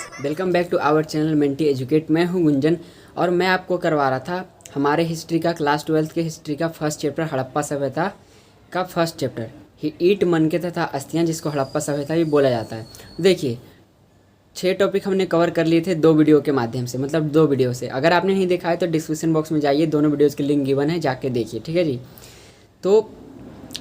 Guys, welcome back to our channel mentee educate. मैं हूं गुंजन और मैं आपको करवा रहा था हमारे हिस्ट्री का क्लास 12th के हिस्ट्री का फर्स्ट चैप्टर हड़प्पा सभ्यता का फर्स्ट चैप्टर ही ईट मनके तथा अस्थियां, जिसको हड़प्पा सभ्यता भी बोला जाता है। देखिए 6 टॉपिक हमने कवर कर लिए थे 2 वीडियो के माध्यम से, मतलब 2 वीडियो से। अगर आपने नहीं देखा है तो डिस्क्रिप्शन बॉक्स में जाइए, दोनों वीडियोज़ के लिंक गिवन है, जाके देखिए। ठीक है जी। तो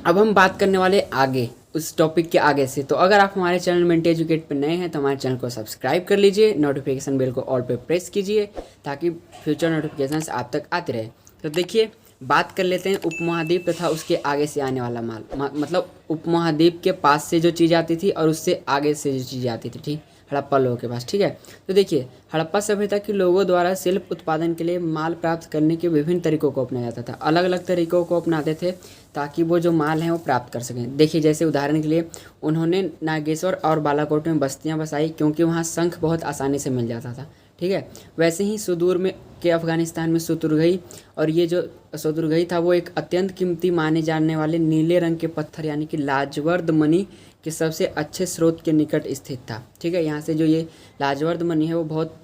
अब हम बात करने वाले आगे उस टॉपिक के आगे से। तो अगर आप हमारे चैनल मेंटी एजुकेट पर नए हैं तो हमारे चैनल को सब्सक्राइब कर लीजिए, नोटिफिकेशन बेल को ऑल पे प्रेस कीजिए ताकि फ्यूचर नोटिफिकेशंस आप तक आते रहे। तो देखिए बात कर लेते हैं उपमहाद्वीप तथा उसके आगे से आने वाला माल, मतलब उपमहाद्वीप के पास से जो चीज़ आती थी और उससे आगे से जो चीज़ें आती थी, ठीक, हड़प्पा लोगों के पास। ठीक है, तो देखिए हड़प्पा सभ्यता के लोगों द्वारा शिल्प उत्पादन के लिए माल प्राप्त करने के विभिन्न तरीकों को अपनाया जाता था। अलग अलग तरीकों को अपनाते थे ताकि वो जो माल हैं वो प्राप्त कर सकें। देखिए जैसे उदाहरण के लिए उन्होंने नागेश्वर और बालाकोट में बस्तियां बसाई क्योंकि वहाँ शंख बहुत आसानी से मिल जाता था। ठीक है, वैसे ही सुदूर में के अफगानिस्तान में शत्रुंगई, और ये जो शत्रुंगई था वो एक अत्यंत कीमती माने जाने वाले नीले रंग के पत्थर यानी कि लाजवर्द मणि के सबसे अच्छे स्रोत के निकट स्थित था। ठीक है, यहाँ से जो ये लाजवर्द मणि है वो बहुत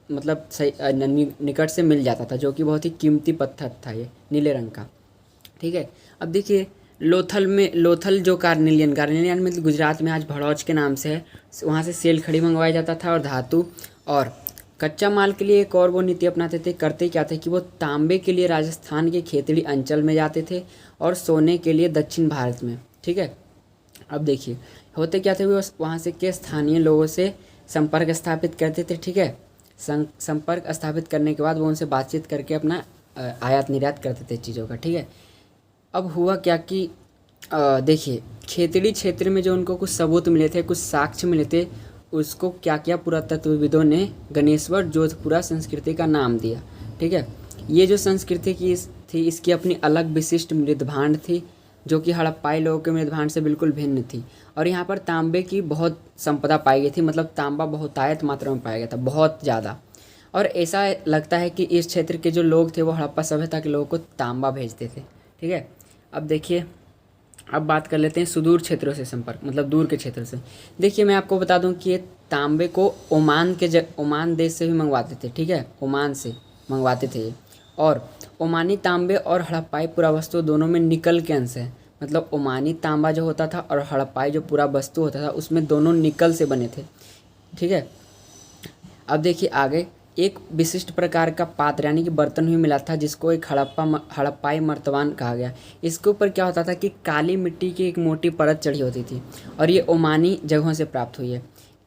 मतलब सही निकट से मिल जाता था, जो कि बहुत ही कीमती पत्थर था ये नीले रंग का। ठीक है, अब देखिए लोथल जो कार्नेलियन में गुजरात में आज भड़ौच के नाम से है, वहाँ से सेल खड़ी मंगवाया जाता था और धातु और कच्चा माल के लिए एक और वो नीति अपनाते थे। करते क्या थे कि वो तांबे के लिए राजस्थान के खेतड़ी अंचल में जाते थे और सोने के लिए दक्षिण भारत में। ठीक है, अब देखिए होते क्या थे, वो वहाँ से के स्थानीय लोगों से संपर्क स्थापित करते थे। ठीक है, संपर्क स्थापित करने के बाद वो उनसे बातचीत करके अपना आयात निर्यात करते थे चीज़ों का। ठीक है, अब हुआ क्या कि देखिए खेतड़ी क्षेत्र में जो उनको कुछ सबूत मिले थे, कुछ साक्ष्य मिले थे, उसको क्या किया पुरातत्वविदों ने गणेश्वर जोधपुरा संस्कृति का नाम दिया। ठीक है, ये जो संस्कृति की थी इसकी अपनी अलग विशिष्ट मृदभांड थी जो कि हड़प्पाई लोगों के मृदभांड से बिल्कुल भिन्न थी। और यहाँ पर तांबे की बहुत संपदा पाई गई थी, मतलब तांबा बहुतायत मात्रा में पाया गया था, बहुत ज़्यादा। और ऐसा लगता है कि इस क्षेत्र के जो लोग थे वो हड़प्पा सभ्यता के लोगों को तांबा भेजते थे। ठीक है, अब देखिए अब बात कर लेते हैं सुदूर क्षेत्रों से संपर्क, मतलब दूर के क्षेत्र से। देखिए मैं आपको बता दूं कि ये तांबे को ओमान देश से भी मंगवाते थे। ठीक है, ओमान से मंगवाते थे ये। और ओमानी तांबे और हड़प्पाई पुरावस्तु दोनों में निकल के अंश है, मतलब ओमानी तांबा जो होता था और हड़प्पाई जो पूरा वस्तु होता था उसमें दोनों निकल से बने थे। ठीक है, अब देखिए आगे एक विशिष्ट प्रकार का पात्र यानी कि बर्तन भी मिला था जिसको एक हड़प्पाई मर्तबान कहा गया। इसके ऊपर क्या होता था कि काली मिट्टी की एक मोटी परत चढ़ी होती थी और ये ओमानी जगहों से प्राप्त हुई है।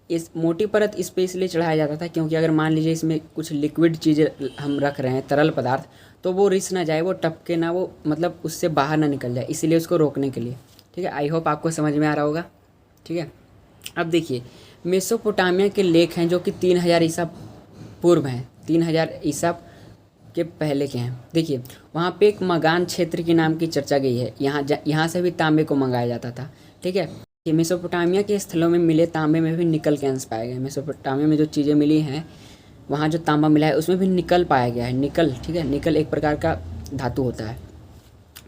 इस मोटी परत इस पे इसलिए चढ़ाया जाता था क्योंकि अगर मान लीजिए इसमें कुछ लिक्विड चीज़ें हम रख रहे हैं, तरल पदार्थ, तो वो रिस ना जाए, वो टपके ना, वो मतलब उससे बाहर ना निकल जाए, इसीलिए उसको रोकने के लिए। ठीक है, आई होप आपको समझ में आ रहा होगा। ठीक है, अब देखिए मेसोपोटामिया के लेख हैं जो कि 3000 ईसा पूर्व हैं, 3000 ईसा के पहले के हैं। देखिए वहाँ पे एक मगान क्षेत्र के नाम की चर्चा गई है, यहाँ से भी तांबे को मंगाया जाता था। ठीक है, ये मेसोपोटामिया के स्थलों में मिले तांबे में भी निकल के अंश पाए गए। मेसोपोटामिया में जो चीज़ें मिली हैं वहाँ जो तांबा मिला है उसमें भी निकल पाया गया है, निकल। ठीक है, निकल एक प्रकार का धातु होता है।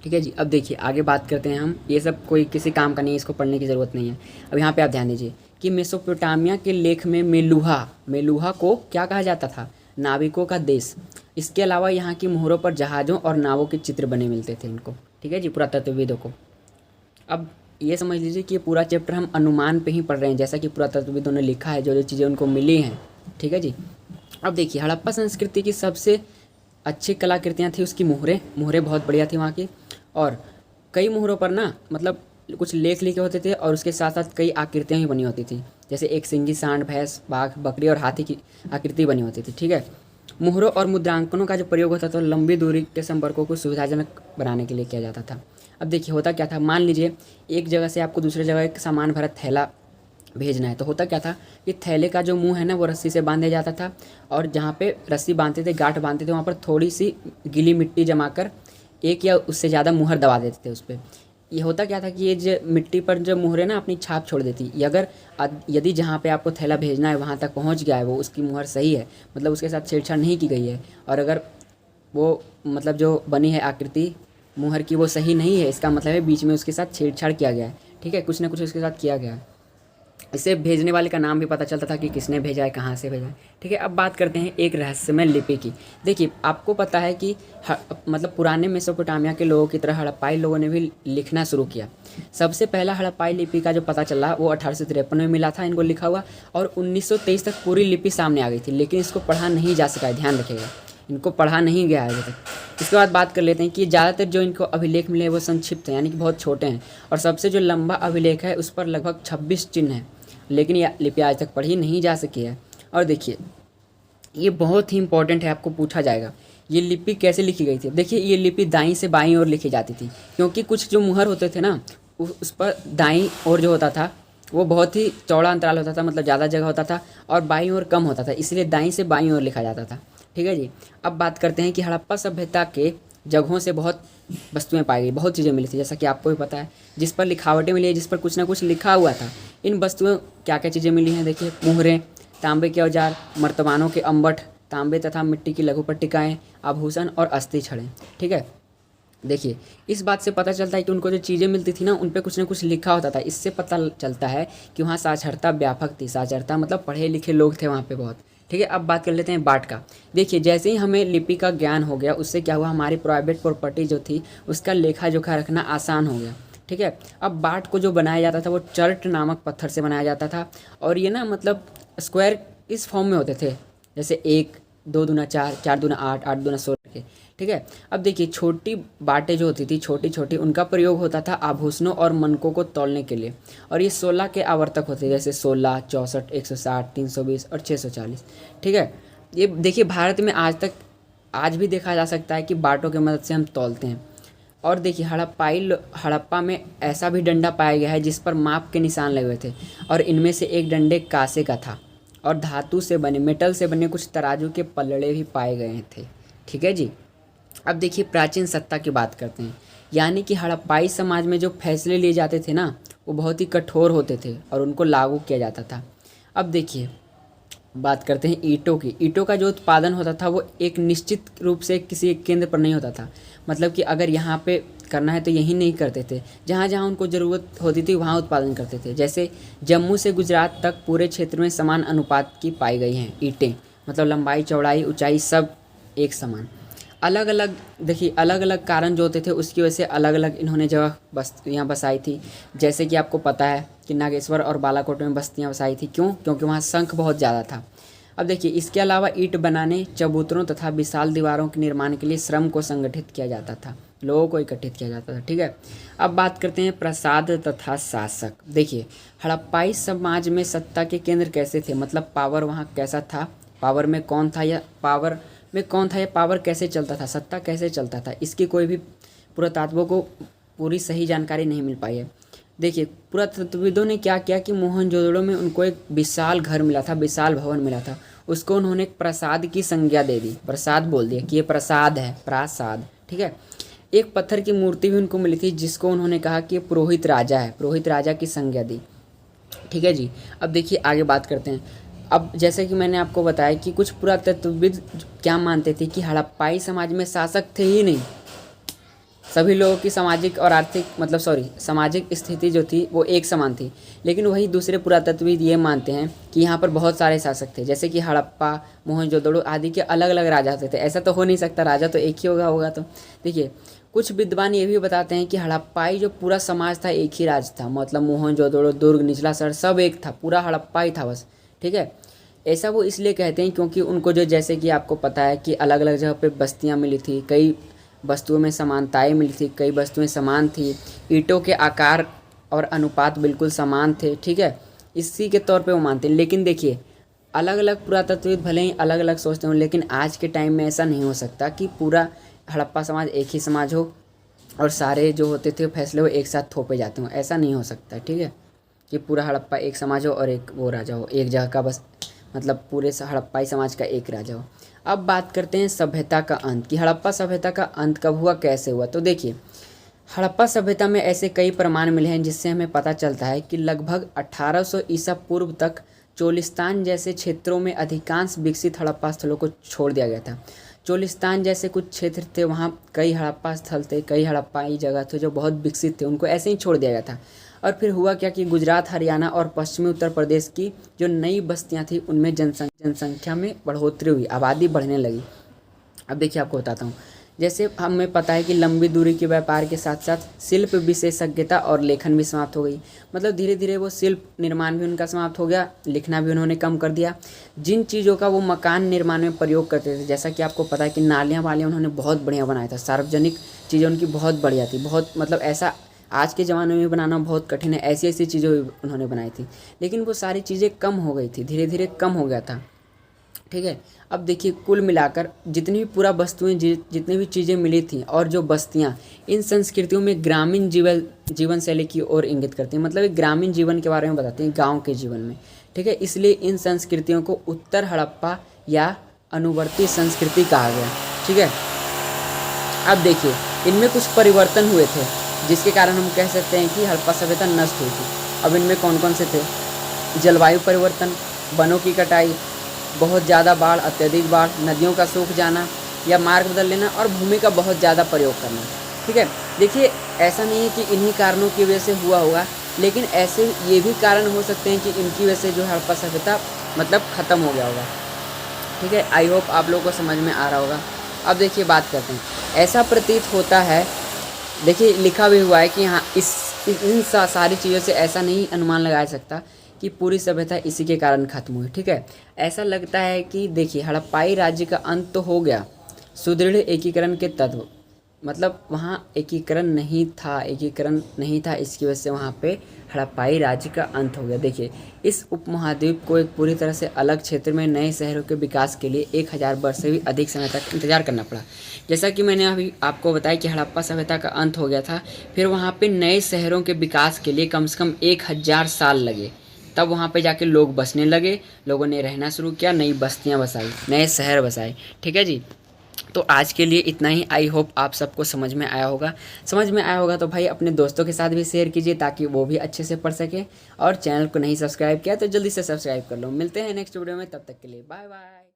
ठीक है जी, अब देखिए आगे बात करते हैं हम। ये सब कोई किसी काम का नहीं है, इसको पढ़ने की ज़रूरत नहीं है। अब यहाँ पे आप ध्यान दीजिए कि मेसोपोटामिया के लेख में मेलुहा को क्या कहा जाता था, नाविकों का देश। इसके अलावा यहाँ की मोहरों पर जहाज़ों और नावों के चित्र बने मिलते थे इनको। ठीक है जी, पुरातत्वविदों को। अब ये समझ लीजिए कि ये पूरा चैप्टर हम अनुमान पे ही पढ़ रहे हैं, जैसा कि पुरातत्वविदों ने लिखा है, जो जो चीज़ें उनको मिली हैं। ठीक है जी, अब देखिए हड़प्पा संस्कृति की सबसे अच्छी कलाकृतियाँ थी उसकी मोहरें बहुत बढ़िया थी वहाँ की। और कई मोहरों पर ना मतलब कुछ लेख लिखे होते थे और उसके साथ साथ कई आकृतियाँ भी बनी होती थी, जैसे एक सिंगी, सांड, भैंस, बाघ, बकरी और हाथी की आकृति बनी होती थी। ठीक है, मोहरों और मुद्रांकनों का जो प्रयोग होता था लंबी दूरी के संपर्कों को सुविधाजनक बनाने के लिए किया जाता था। अब देखिए होता क्या था, मान लीजिए एक जगह से आपको दूसरी जगह एक सामान भरा थैला भेजना है, तो होता क्या था कि थैले का जो मुंह है ना वो रस्सी से बांधा जाता था, और जहाँ पे रस्सी बांधते थे, गांठ बांधते थे, वहाँ पर थोड़ी सी गीली मिट्टी जमा कर एक या उससे ज़्यादा मुहर दबा देते थे उस पर। ये होता क्या था कि ये जो मिट्टी पर जो मुहरें ना अपनी छाप छोड़ देती, यदि जहाँ पे आपको थैला भेजना है वहाँ तक पहुँच गया है, वो उसकी मुहर सही है, मतलब उसके साथ छेड़छाड़ नहीं की गई है, और अगर वो मतलब जो बनी है आकृति मुहर की वो सही नहीं है, इसका मतलब है बीच में उसके साथ छेड़छाड़ किया गया है। ठीक है, कुछ ना कुछ उसके साथ किया गया है। इसे भेजने वाले का नाम भी पता चलता था कि किसने भेजा है, कहाँ से भेजा है। ठीक है, अब बात करते हैं एक रहस्यमय लिपि की। देखिए, आपको पता है कि मतलब पुराने मेसोपोटामिया के लोगों की तरह हड़प्पाई लोगों ने भी लिखना शुरू किया। सबसे पहला हड़प्पाई लिपि का जो पता चला वो 1853 में मिला था इनको लिखा हुआ, और 1923 तक पूरी लिपि सामने आ गई थी, लेकिन इसको पढ़ा नहीं जा सका है, ध्यान रखिएगा, इनको पढ़ा नहीं गया है अभी तक। इसके बाद बात कर लेते हैं कि ज़्यादातर जो इनको अभिलेख मिले वो संक्षिप्त हैं, यानी कि बहुत छोटे हैं, और सबसे जो लंबा अभिलेख है उस पर लगभग 26 चिन्ह हैं, लेकिन यह लिपि आज तक पढ़ी नहीं जा सकी है। और देखिए, ये बहुत ही इंपॉर्टेंट है, आपको पूछा जाएगा ये लिपि कैसे लिखी गई थी। देखिए, ये लिपि दाईं से बाईं ओर लिखी जाती थी, क्योंकि कुछ जो मुहर होते थे ना उस पर दाईं ओर जो होता था वो बहुत ही चौड़ा अंतराल होता था, मतलब ज़्यादा जगह होता था, और बाईं ओर कम होता था, इसलिए दाईं से बाईं ओर लिखा जाता था। ठीक है जी। अब बात करते हैं कि हड़प्पा सभ्यता के जगहों से बहुत वस्तुएं पाई गई, बहुत चीज़ें मिली थी, जैसा कि आपको भी पता है, जिस पर लिखावटें मिली है, जिस पर कुछ ना कुछ लिखा हुआ था। इन वस्तुओं क्या क्या चीज़ें मिली हैं, देखिए, मुहरें, तांबे के औजार, मर्तबानों के अंबठ, तांबे तथा मिट्टी की लघु पट्टिकाएँ, आभूषण और अस्थि छड़ें। ठीक है, देखिए, इस बात से पता चलता है कि उनको जो चीज़ें मिलती थी ना उन पे कुछ ना कुछ लिखा होता था। इससे पता चलता है कि वहाँ साक्षरता व्यापक थी। साक्षरता मतलब पढ़े लिखे लोग थे वहाँ पे बहुत। ठीक है, अब बात कर लेते हैं बाट का। देखिए, जैसे ही हमें लिपि का ज्ञान हो गया, उससे क्या हुआ, हमारी प्राइवेट प्रॉपर्टी जो थी उसका लेखा जोखा रखना आसान हो गया। ठीक है, अब बाट को जो बनाया जाता था वो चर्ट नामक पत्थर से बनाया जाता था, और ये ना मतलब स्क्वायर इस फॉर्म में होते थे, जैसे 1 2 दूना 4, 4 दूना 8, 8 दूना 16 के। ठीक है, अब देखिए, छोटी बाटें जो होती थी छोटी छोटी, उनका प्रयोग होता था आभूषणों और मनकों को तौलने के लिए, और ये 16 के आवर्तक होते हैं, जैसे 16, 64, 160, 320 और 640। ठीक है, ये देखिए, भारत में आज भी देखा जा सकता है कि बाटों की मदद से हम तौलते हैं। और देखिए, हड़प्पा में ऐसा भी डंडा पाया गया है जिस पर माप के निशान लगे हुए थे, और इनमें से एक डंडे कांसे का था, और धातु से बने, मेटल से बने कुछ तराजू के पल्लड़े भी पाए गए थे। ठीक है जी। अब देखिए, प्राचीन सत्ता की बात करते हैं, यानी कि हड़प्पाई समाज में जो फैसले लिए जाते थे ना वो बहुत ही कठोर होते थे और उनको लागू किया जाता था। अब देखिए, बात करते हैं ईंटों की। ईंटों का जो उत्पादन होता था वो एक निश्चित रूप से किसी एक केंद्र पर नहीं होता था, मतलब कि अगर यहाँ पे करना है तो यहीं नहीं करते थे, जहाँ जहाँ उनको ज़रूरत होती थी वहाँ उत्पादन करते थे। जैसे जम्मू से गुजरात तक पूरे क्षेत्र में समान अनुपात की पाई गई हैं ईंटें, मतलब लंबाई चौड़ाई ऊंचाई सब एक समान। अलग अलग, देखिए, अलग अलग कारण जो होते थे उसकी वजह से अलग अलग इन्होंने जगह बस्तियाँ बसाई थी। जैसे कि आपको पता है कि नागेश्वर और बालाकोट में बस्तियाँ बसाई थी, क्यों, क्योंकि वहाँ शंख बहुत ज़्यादा था। अब देखिए, इसके अलावा ईंट बनाने, चबूतरों तथा विशाल दीवारों के निर्माण के लिए श्रम को संगठित किया जाता था, लोगों को इकट्ठित किया जाता था। ठीक है, अब बात करते हैं प्रसाद तथा शासक। देखिए, हड़प्पाई समाज में सत्ता के केंद्र कैसे थे, मतलब पावर वहाँ कैसा था, पावर में कौन था, या पावर कैसे चलता था, सत्ता कैसे चलता था, इसकी कोई भी पुरातत्वों को पूरी सही जानकारी नहीं मिल पाई है। देखिए, पुरातत्वविदों ने क्या किया कि मोहनजोदड़ो में उनको एक विशाल घर मिला था, विशाल भवन मिला था, उसको उन्होंने एक प्रसाद की संज्ञा दे दी, प्रसाद बोल दिया कि ये प्रसाद है, प्रासाद। ठीक है, एक पत्थर की मूर्ति भी उनको मिली थी जिसको उन्होंने कहा कि ये पुरोहित राजा है, पुरोहित राजा की संज्ञा दी। ठीक है जी। अब देखिए, आगे बात करते हैं। अब जैसे कि मैंने आपको बताया कि कुछ पुरातत्वविद क्या मानते थे कि हड़प्पाई समाज में शासक थे ही नहीं, सभी लोगों की सामाजिक और आर्थिक सामाजिक स्थिति जो थी वो एक समान थी। लेकिन वही दूसरे पुरातत्वविद ये मानते हैं कि यहाँ पर बहुत सारे शासक थे, जैसे कि हड़प्पा, मोहनजोदड़ो आदि के अलग अलग राजा होते थे। ऐसा तो हो नहीं सकता, राजा तो एक ही होगा। तो देखिए, कुछ विद्वान ये भी बताते हैं कि हड़प्पाई जो पूरा समाज था एक ही राज था, मतलब मोहनजोदड़ो, दुर्ग, निचला शहर सब एक था, पूरा हड़प्पा ही था बस। ठीक है, ऐसा वो इसलिए कहते हैं क्योंकि उनको जो, जैसे कि आपको पता है कि अलग अलग जगह पे बस्तियाँ मिली थी, कई वस्तुओं में समानताएं मिली थी, कई वस्तुएं समान थी, ईंटों के आकार और अनुपात बिल्कुल समान थे। ठीक है, इसी के तौर पे वो मानते हैं। लेकिन देखिए, अलग अलग पुरातत्वविद भले ही अलग अलग सोचते हों, लेकिन आज के टाइम में ऐसा नहीं हो सकता कि पूरा हड़प्पा समाज एक ही समाज हो और सारे जो होते थे फैसले वो एक साथ थोपे जाते हों, ऐसा नहीं हो सकता। ठीक है, कि पूरा हड़प्पा एक समाज हो और एक वो राजा हो, एक जगह का बस, मतलब पूरे हड़प्पाई समाज का एक राजा हो। अब बात करते हैं सभ्यता का अंत, कि हड़प्पा सभ्यता का अंत कब हुआ, कैसे हुआ। तो देखिए, हड़प्पा सभ्यता में ऐसे कई प्रमाण मिले हैं जिससे हमें पता चलता है कि लगभग 1800 ईसा पूर्व तक चोलिस्तान जैसे क्षेत्रों में अधिकांश विकसित हड़प्पा स्थलों को छोड़ दिया गया था। चोलिस्तान जैसे कुछ क्षेत्र थे, वहाँ कई हड़प्पा स्थल थे, कई हड़प्पाई जगह थे जो बहुत विकसित थे, उनको ऐसे ही छोड़ दिया गया था। और फिर हुआ क्या कि गुजरात, हरियाणा और पश्चिमी उत्तर प्रदेश की जो नई बस्तियां थी उनमें जनसंख्या में बढ़ोतरी हुई, आबादी बढ़ने लगी। अब देखिए आपको बताता हूँ। जैसे हमें पता है कि लंबी दूरी के व्यापार के साथ साथ शिल्प विशेषज्ञता और लेखन भी समाप्त हो गई। मतलब धीरे धीरे वो शिल्प निर्माण भी उनका समाप्त हो गया, लिखना भी उन्होंने कम कर दिया। जिन चीज़ों का वो मकान निर्माण में प्रयोग करते थे, जैसा कि आपको पता है कि नालियाँ वालियाँ उन्होंने बहुत बढ़िया बनाया था, सार्वजनिक चीज़ें उनकी बहुत बढ़िया थी, बहुत मतलब ऐसा आज के ज़माने में बनाना बहुत कठिन है, ऐसी ऐसी चीज़ें उन्होंने बनाई थी। लेकिन वो सारी चीज़ें कम हो गई थी, धीरे धीरे कम हो गया था। ठीक है। अब देखिए कुल मिलाकर जितनी भी पूरा वस्तुएं जितनी भी चीज़ें मिली थी और जो बस्तियां, इन संस्कृतियों में ग्रामीण जीवन शैली की ओर इंगित करती हैं। मतलब एक ग्रामीण जीवन के बारे में बताते हैं, गांव के जीवन में। ठीक है। इसलिए इन संस्कृतियों को उत्तर हड़प्पा या अनुवर्ती संस्कृति कहा गया। ठीक है। अब देखिए इनमें कुछ परिवर्तन हुए थे जिसके कारण हम कह सकते हैं कि हड़प्पा सभ्यता नष्ट हुई थी। अब इनमें कौन कौन से थे? जलवायु परिवर्तन, वनों की कटाई, बहुत ज़्यादा बाढ़, अत्यधिक बाढ़, नदियों का सूख जाना या मार्ग बदल लेना और भूमि का बहुत ज़्यादा प्रयोग करना। ठीक है। देखिए ऐसा नहीं है कि इन्हीं कारणों की वजह से हुआ होगा, लेकिन ऐसे ये भी कारण हो सकते हैं कि इनकी वजह से जो हड़प्पा सभ्यता मतलब ख़त्म हो गया होगा। ठीक है। आई होप आप लोगों को समझ में आ रहा होगा। अब देखिए बात करते हैं। ऐसा प्रतीत होता है, देखिए लिखा भी हुआ है कि हाँ इन सारी चीज़ों से ऐसा नहीं अनुमान लगाया सकता कि पूरी सभ्यता इसी के कारण खत्म हुई। ठीक है। ऐसा लगता है कि देखिए हड़प्पाई राज्य का अंत तो हो गया, सुदृढ़ एकीकरण के तत्व मतलब वहाँ एकीकरण नहीं था, इसकी वजह से वहाँ पे हड़प्पाई राज्य का अंत हो गया। देखिए इस उपमहाद्वीप को एक पूरी तरह से अलग क्षेत्र में नए शहरों के विकास के लिए 1000 वर्ष से भी अधिक समय तक इंतजार करना पड़ा। जैसा कि मैंने अभी आपको बताया कि हड़प्पा सभ्यता का अंत हो गया था, फिर वहाँ पे नए शहरों के विकास के लिए कम से कम 1000 साल लगे। तब वहाँ पे जाके लोग बसने लगे, लोगों ने रहना शुरू किया, नई बस्तियाँ बसाई, नए शहर बसाए। ठीक है जी। तो आज के लिए इतना ही। आई होप आप सबको समझ में आया होगा। तो भाई अपने दोस्तों के साथ भी शेयर कीजिए ताकि वो भी अच्छे से पढ़ सकें। और चैनल को नहीं सब्सक्राइब किया तो जल्दी से सब्सक्राइब कर लो। मिलते हैं नेक्स्ट वीडियो में, तब तक के लिए बाय बाय।